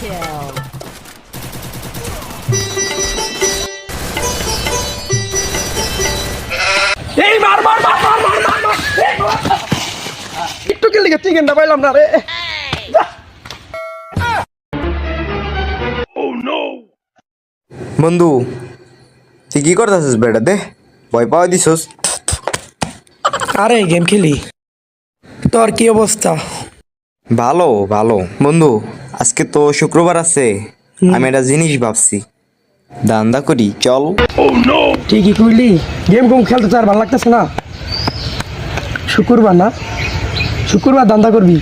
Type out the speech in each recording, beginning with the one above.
kill. এই মার মার মার মার মার মার মার একটু গেলে চিকেনটা পাইলাম না রে। বন্ধু তুই কি করতেছিস বেটা দে ভয় পাওয়া দিছস। আরে গেম খেলি। তোর কি অবস্থা? ভালো ভালো বন্ধু, আজকে তো শুক্রবার আছে, আমি একটা জিনিস ভাবছি, দান্দা করি চল। ঠিকই কইলি, গেম গেম খেলতে তো আর ভালো লাগতেছে না। শুক্রবার না, শুক্রবার দান্দা করবি।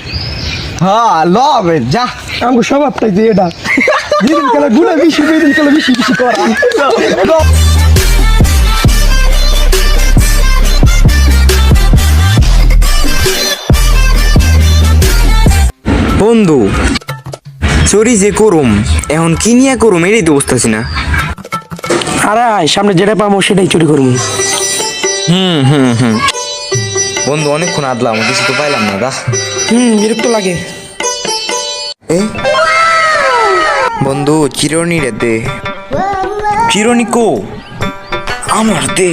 হ্যাঁ লবে যা আমাকে স্বভাব তাই যে এটা যেদিন খেলা গুলা বেশি যেদিন খেলা বেশি বেশি করা। বন্ধু চুরি যে করুম, এখন কি নিয়ে করুম এটাই তো বুঝতেছি না। আরে আয়, সামনে যেটা পাবো সেটাই চুরি করবো। বন্ধু অনেকক্ষণ আদলাম, কিছু তো পাইলাম না দা। বিরক্ত লাগে। এ বন্ধু চিরনি রে দে, চিরনি কো আমার দে।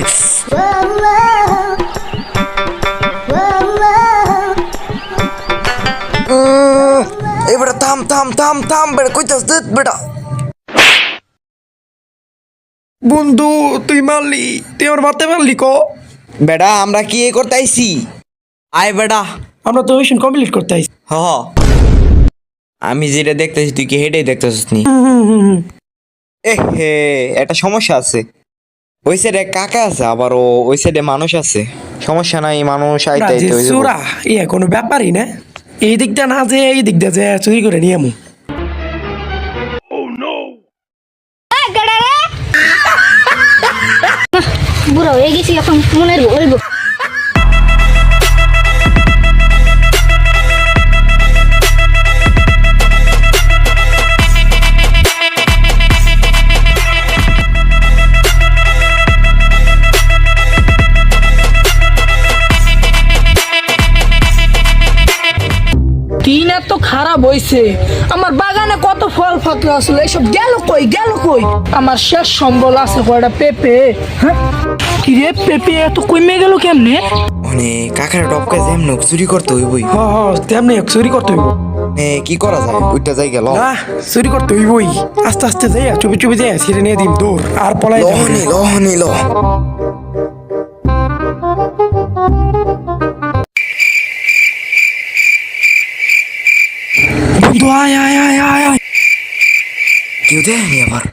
এবারে থাম থাম থাম থাম বেটা, কইতাস দে বেটা। বন্ধু তুই মারলি, তুই আমার মারতে পারলি ক? বেটা আমরা কি করতে আইছি, আয় বেটা। আমরা তো মিশন কমপ্লিট করতে আইছি। হ হ। আমি যেটা দেখতেছি তুই কি হেডেই দেখতেছিস নি? এ হে একটা সমস্যা আছে, ওই সাইডে কাকা আছে, আবার ওই সাইডে মানুষ আছে। সমস্যা নাই, মানুষ আইতে আইতে হয়ে যাবো। চোরা ইয়ে কোনো ব্যাপারই না। এই দিকটা না যে এই দিকটা যে চুরি করে নিয়ে আমু। বুড়ো হয়ে গেছি এখন মনের বলবো। দিন এত খারাপ হইছে, আমার বাগানে কত ফল ফাকল আসলো, এসব গেল কই গেল কই? আমার শেষ সম্বল আছে কয়টা পেঁপে। হ্যাঁ কি রে, পেঁপে এত কমে গেল কেমনে? মানে কাকার টপকে যেমন চুরি করতে হইবই। তেমনি চুরি করতে হইব। কি করা যায়, ওইটা যাই গেল। না চুরি করতে হইবই, আস্তে আস্তে যাই চুপি চুপি যাই ছিঁড়ে নিয়ে দিম দৌড় আর পলাই যাবো। লহনি লহনি ল। বন্ধু আয় আয় আয় আয় আয়। কেউ দেয়নি আবার।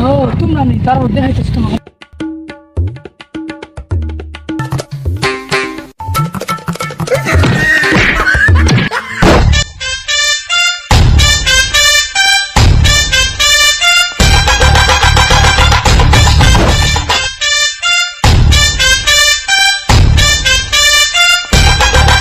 ও তোমরা নেই, তারপর দেখাইতেছি তোমাকে।